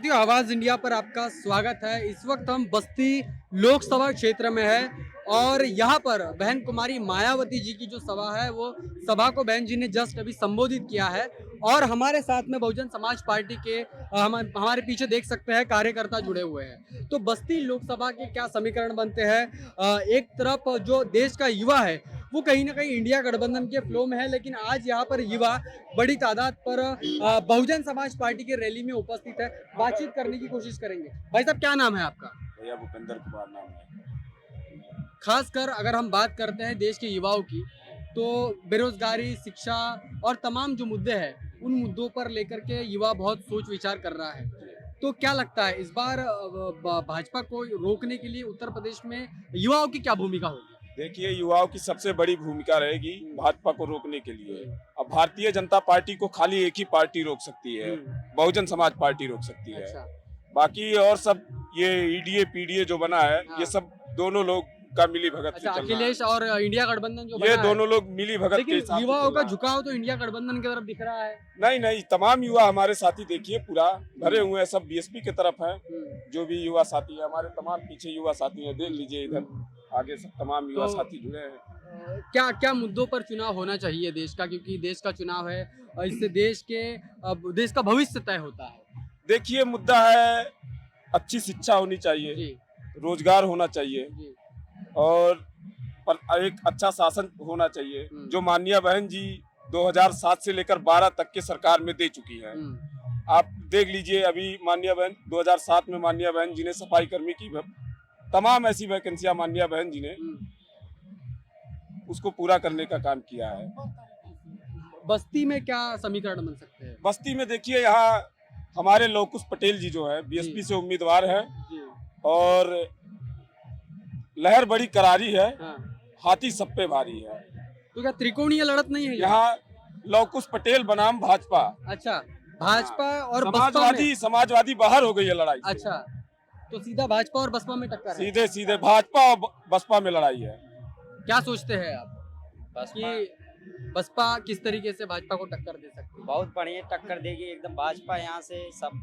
साथियों, आवाज इंडिया पर आपका स्वागत है। इस वक्त हम बस्ती लोकसभा क्षेत्र में है और यहाँ पर बहन कुमारी मायावती जी की जो सभा है वो सभा को बहन जी ने जस्ट अभी संबोधित किया है। और हमारे साथ में बहुजन समाज पार्टी के हमारे पीछे देख सकते हैं कार्यकर्ता जुड़े हुए हैं। तो बस्ती लोकसभा के क्या समीकरण बनते हैं? एक तरफ जो देश का युवा है वो कहीं ना कहीं इंडिया गठबंधन के फ्लो में है, लेकिन आज यहाँ पर युवा बड़ी तादाद पर बहुजन समाज पार्टी की रैली में उपस्थित है। बातचीत करने की कोशिश करेंगे। भाई साहब, क्या नाम है आपका? भैया भूपेंद्र कुमार नाम है। खासकर अगर हम बात करते हैं देश के युवाओं की, तो बेरोजगारी, शिक्षा और तमाम जो मुद्दे हैं उन मुद्दों पर लेकर के युवा बहुत सोच विचार कर रहा है। तो क्या लगता है इस बार भाजपा को रोकने के लिए उत्तर प्रदेश में युवाओं की क्या भूमिका होगी? देखिए, युवाओं की सबसे बड़ी भूमिका रहेगी भाजपा को रोकने के लिए। अब भारतीय जनता पार्टी को खाली एक ही पार्टी रोक सकती है, बहुजन समाज पार्टी रोक सकती है। अच्छा। बाकी और सब ये ईडीए पीडीए जो बना है, हाँ। ये सब दोनों लोग का मिली भगत से अच्छा, चल रहा है। अखिलेश और इंडिया गठबंधन जो ये बना है, दोनों लोग मिली भगत के लेकिन हिसाब से युवाओं चल का रहा है। झुकाव तो इंडिया गठबंधन की तरफ दिख रहा है। नहीं, तमाम युवा हमारे साथी देखिए पूरा भरे हुए हैं, सब बीएसपी की तरफ है। जो भी युवा साथी है हमारे, तमाम पीछे युवा साथी हैं, देख लीजिए इधर आगे सब तमाम युवा तो साथी जुड़े हैं। क्या क्या मुद्दों पर चुनाव होना चाहिए देश का, क्योंकि देश का चुनाव है और इससे देश का भविष्य तय होता है। देखिए, मुद्दा है अच्छी शिक्षा होनी चाहिए, जी रोजगार होना चाहिए जी। और पर एक अच्छा शासन होना चाहिए, जो माननीय बहन जी 2007 से लेकर 12 तक के सरकार में दे चुकी है। आप देख लीजिए, अभी माननीय बहन 2007 में माननीय बहन जी ने सफाई कर्मी की तमाम ऐसी वैकेंसियां माननीय बहन जी ने उसको पूरा करने का काम किया है। बस्ती में क्या समीकरण बन सकते हैं? बस्ती में देखिए, यहाँ हमारे लवकुश पटेल जी जो है बीएसपी से उम्मीदवार है जी। और लहर बड़ी करारी है, हाँ। हाथी सब पे भारी है। तो क्या त्रिकोणीय लड़त नहीं है यहाँ लवकुश पटेल बनाम भाजपा। अच्छा, भाजपा और बसपा में। समाजवादी बाहर हो गई है लड़ाई से। अच्छा, तो सीधा भाजपा और बसपा में टक्कर है। सीधे भाजपा और बसपा में लड़ाई है। क्या सोचते हैं आप कि बसपा किस तरीके से भाजपा को टक्कर दे सकती है? बहुत बढ़िया टक्कर देगी एकदम। भाजपा यहाँ से सब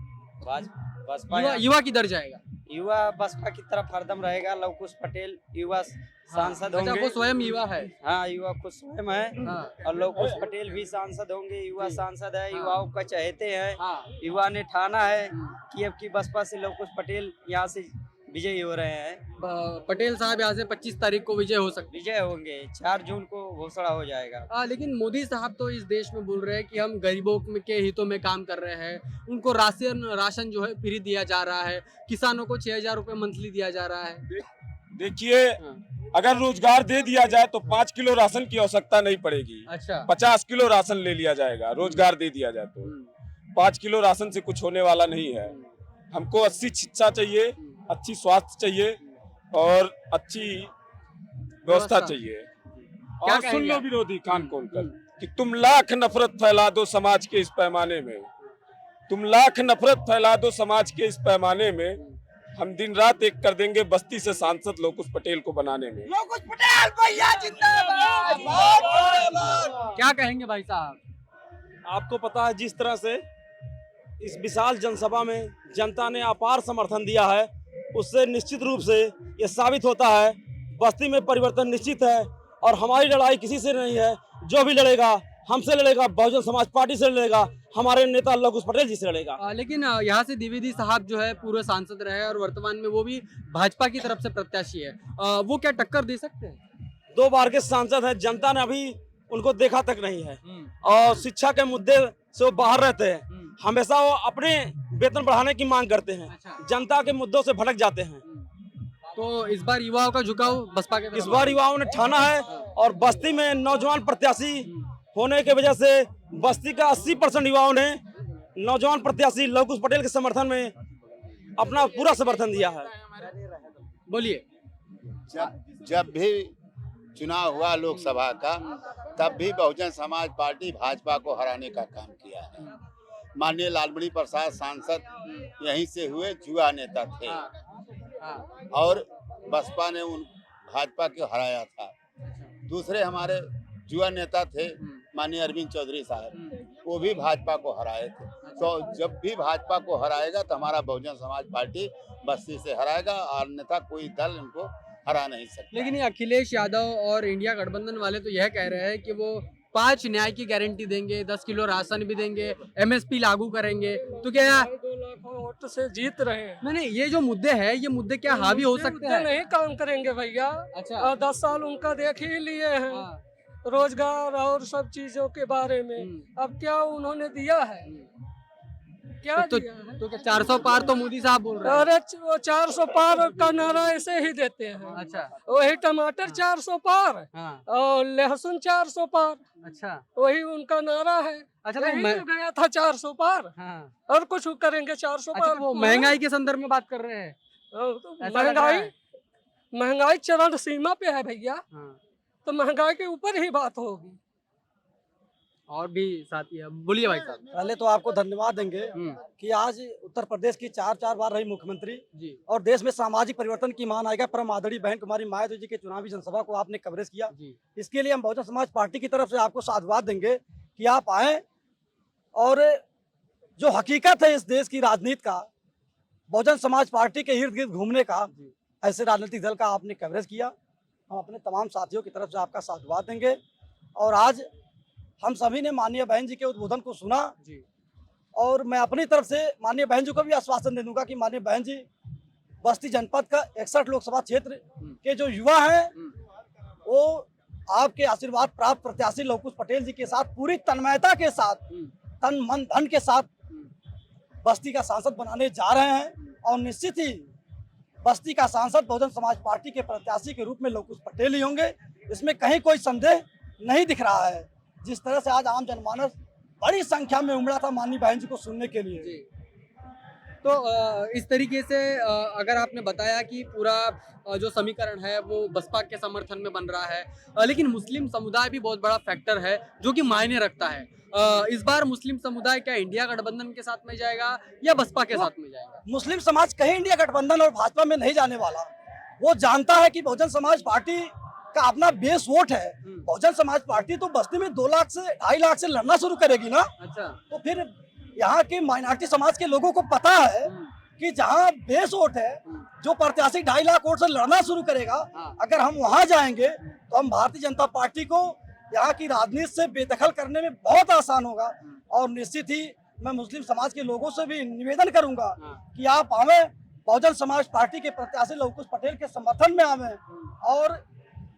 बसपा युवा किधर जाएगा? युवा बसपा की तरफ हरदम रहेगा। लवकुश पटेल युवा सांसद अच्छा, होंगे। वो स्वयं युवा है। हाँ, युवा खुद स्वयं है। हाँ। और लवकुश पटेल भी सांसद होंगे, युवा सांसद है, युवाओं का चहेते हैं। हाँ। युवा ने ठाना है कि अब की बसपा से लवकुश पटेल यहाँ से विजयी हो रहे हैं। पटेल साहब यहाँ से 25 तारीख को विजय हो सकते विजय होंगे, 4 जून को घोषणा हो जाएगा। लेकिन मोदी साहब तो इस देश में बोल रहे हैं कि हम गरीबों के हितों में काम कर रहे हैं। उनको राशन जो है फ्री दिया जा रहा है, किसानों को 6,000 रुपए मंथली दिया जा रहा है। देखिए, अगर रोजगार दे दिया जाए तो 5 किलो राशन की आवश्यकता नहीं पड़ेगी। अच्छा। 50 किलो राशन ले लिया जाएगा, रोजगार दे दिया जाए तो। 5 किलो राशन से कुछ होने वाला नहीं है। हमको अच्छी शिक्षा चाहिए, अच्छी स्वास्थ्य चाहिए और अच्छी व्यवस्था चाहिए। और सुन लो विरोधी कान खोल कर कि तुम लाख नफरत फैला दो समाज के इस पैमाने में, तुम लाख नफरत फैला दो समाज के इस पैमाने में, हम दिन रात एक कर देंगे बस्ती से सांसद लवकुश पटेल को बनाने में। लवकुश पटेल भैया जिंदाबाद। क्या कहेंगे भाई साहब? आपको पता है, जिस तरह से इस विशाल जनसभा में जनता ने अपार समर्थन दिया है, उससे निश्चित रूप से ये साबित होता है बस्ती में परिवर्तन निश्चित है। और हमारी लड़ाई किसी से नहीं है, जो भी लड़ेगा हमसे लड़ेगा, बहुजन समाज पार्टी से लड़ेगा, हमारे नेता लवकुश पटेल जी से लड़ेगा। लेकिन यहाँ से द्विवेदी साहब जो है पूर्व सांसद रहे और वर्तमान में वो भी भाजपा की तरफ से प्रत्याशी है। वो क्या टक्कर दे सकते हैं? 2 बार के सांसद हैं, जनता ने अभी उनको देखा तक नहीं है। और शिक्षा के मुद्दे से वो बाहर रहते हैं। हमेशा वो अपने वेतन बढ़ाने की मांग करते हैं। अच्छा। जनता के मुद्दों से भटक जाते हैं। तो इस बार युवाओं का झुकाव बसपा के तरफ? इस बार युवाओं ने ठाना है और बस्ती में नौजवान प्रत्याशी होने की वजह से बस्ती का 80% युवाओं ने नौजवान प्रत्याशी लवकुश पटेल के समर्थन में अपना पूरा समर्थन दिया है। बोलिए। जब भी चुनाव हुआ लोकसभा का, तब भी बहुजन समाज पार्टी भाजपा को हराने का काम किया है। माननीय लालमणि प्रसाद सांसद यहीं से हुए, युवा नेता थे और बसपा ने उन भाजपा को हराया था। दूसरे हमारे युवा नेता थे माननीय अरविंद चौधरी साहब, वो भी भाजपा को हराए थे। तो जब भी भाजपा को हराएगा तो हमारा बहुजन समाज पार्टी बस्ती से हराएगा, अन्यथा कोई दल उनको हरा नहीं सकता। लेकिन ये अखिलेश यादव और इंडिया गठबंधन वाले तो यह कह रहे हैं कि वो 5 न्याय की गारंटी देंगे, 10 किलो राशन भी देंगे, MSP लागू करेंगे। तो क्या 2 लाख वोट से जीत रहे हैं। नहीं ये जो मुद्दे हैं, ये मुद्दे क्या हावी हो सकते मुद्दे हैं? नहीं काम करेंगे भैया। अच्छा। और 10 साल उनका देख ही लिए हैं, हाँ। रोजगार और सब चीजों के बारे में। अब क्या उन्होंने दिया है? क्या दिया है? तो क्या 400 पार तो मोदी साहब बोल रहे हैं? अरे वो 400 पार का नारा ऐसे ही देते हैं। अच्छा। वही टमाटर 400 पार हाँ। और लहसुन 400 पार, अच्छा। वही उनका नारा है। अच्छा तो यही मैं तो गया था 400 पार, हाँ। और कुछ करेंगे 400 अच्छा, पार। वो महंगाई के संदर्भ में बात कर रहे हैं। ऐसा लग रहा महंगाई है। महंगाई चरण सीमा पे है भैया, हाँ। तो महंगाई के ऊपर ही बात होगी। और भी साथी है, बोलिए भाई साहब। पहले तो आपको धन्यवाद देंगे कि आज उत्तर प्रदेश की 4 बार रही मुख्यमंत्री जी। और देश में सामाजिक परिवर्तन की मान आएगा परम आदरणीय बहन कुमारी मायावती जी के चुनावी जनसभा को आपने कवरेज किया। जी। इसके लिए हम बहुजन समाज पार्टी की तरफ से आपको साधुवाद देंगे कि आप आए और जो हकीकत है इस देश की राजनीति का, बहुजन समाज पार्टी के इर्द गिर्द घूमने का, ऐसे राजनीतिक दल का आपने कवरेज किया। हम अपने तमाम साथियों की तरफ से आपका साधुवाद देंगे। और आज हम सभी ने माननीय बहन जी के उद्बोधन को सुना जी। और मैं अपनी तरफ से माननीय बहन जी को भी आश्वासन दे दूंगा कि माननीय बहन जी बस्ती जनपद का 61 लोकसभा क्षेत्र के जो युवा हैं वो आपके आशीर्वाद प्राप्त प्रत्याशी लव कुश पटेल जी के साथ पूरी तन्मयता के साथ, तन मन धन के साथ बस्ती का सांसद बनाने जा रहे हैं। और निश्चित ही बस्ती का सांसद बहुजन समाज पार्टी के प्रत्याशी के रूप में लव कुश पटेल ही होंगे, इसमें कहीं कोई संदेह नहीं दिख रहा है। जिस तरह से आज आम जनमानस बड़ी संख्या में उमड़ा था माननीय बहन जी को सुनने के लिए। जी। तो इस तरीके से अगर आपने बताया कि पूरा जो समीकरण है वो बसपा के समर्थन में बन रहा है, लेकिन मुस्लिम समुदाय भी बहुत बड़ा फैक्टर है जो कि मायने रखता है। इस बार मुस्लिम समुदाय क्या इंडिया गठबंधन के साथ में जाएगा या बसपा के साथ में जाएगा? मुस्लिम समाज कहीं इंडिया गठबंधन और भाजपा में नहीं जाने वाला। वो जानता है कि बहुजन समाज पार्टी का अपना बेस वोट है। बहुजन समाज पार्टी तो बस्ती में 2 लाख से 2.5 लाख से लड़ना शुरू करेगी ना। अच्छा। तो फिर यहाँ के माइनॉरिटी समाज के लोगों को पता है कि जहाँ बेस वोट है, जो प्रत्याशी 2.5 लाख वोट से लड़ना शुरू करेगा, अगर हम वहाँ जाएंगे तो हम भारतीय जनता पार्टी को यहाँ की राजनीति से बेदखल करने में बहुत आसान होगा। और निश्चित ही मैं मुस्लिम समाज के लोगों से भी निवेदन करूंगा कि आप आवे, बहुजन समाज पार्टी के प्रत्याशी लव कुश पटेल के समर्थन में आवे। और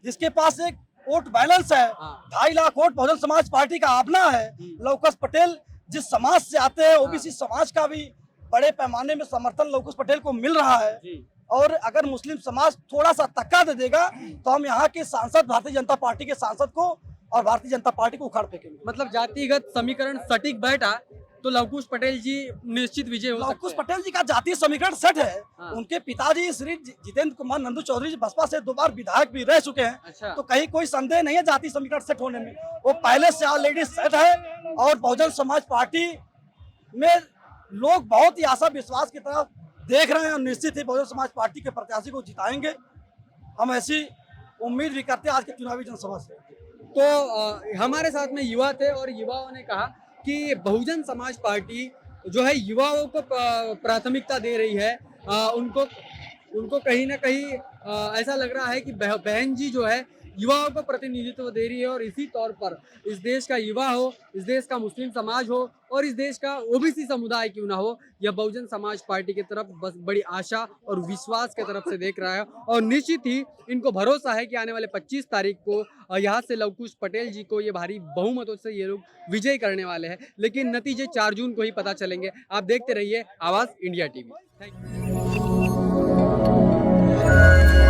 जिसके पास एक वोट बैलेंस है, 2.5 लाख वोट बहुजन समाज पार्टी का अपना है। लव कुश पटेल जिस समाज से आते हैं, ओबीसी समाज का भी बड़े पैमाने में समर्थन लव कुश पटेल को मिल रहा है। और अगर मुस्लिम समाज थोड़ा सा धक्का दे देगा तो हम यहाँ के सांसद, भारतीय जनता पार्टी के सांसद को और भारतीय जनता पार्टी को उखाड़ फेंकेंगे। मतलब जातिगत समीकरण सटीक बैठा तो लव कुश पटेल जी निश्चित विजय हो लव सकते कुश हैं। पटेल जी का जातीय समीकरण सेट है। उनके पिताजी श्री जितेंद्र कुमार नंदू चौधरी जी बसपा से 2 बार विधायक भी रह चुके हैं। अच्छा। तो कहीं कोई संदेह नहीं है जातीय समीकरण सेट होने में। वो पहले से ऑलरेडी सेट है। और बहुजन समाज पार्टी में लोग बहुत ही आशा विश्वास की तरफ देख रहे हैं और निश्चित ही बहुजन समाज पार्टी के प्रत्याशी को जिताएंगे। हम ऐसी उम्मीद भी करते हैं आज के चुनावी जनसभा से। तो हमारे साथ में युवा थे और युवाओं ने कहा कि बहुजन समाज पार्टी जो है युवाओं को प्राथमिकता दे रही है। उनको कहीं ना कहीं ऐसा लग रहा है कि बहन जी जो है युवाओं को प्रतिनिधित्व दे रही है। और इसी तौर पर इस देश का युवा हो, इस देश का मुस्लिम समाज हो और इस देश का ओबीसी समुदाय क्यों ना हो, यह बहुजन समाज पार्टी की तरफ बस बड़ी आशा और विश्वास की तरफ से देख रहा है। और निश्चित ही इनको भरोसा है कि आने वाले 25 तारीख को यहाँ से लव कुश पटेल जी को ये भारी बहुमतों से ये लोग विजय करने वाले हैं। लेकिन नतीजे 4 जून को ही पता चलेंगे। आप देखते रहिए आवाज़ इंडिया टीवी। Thank you.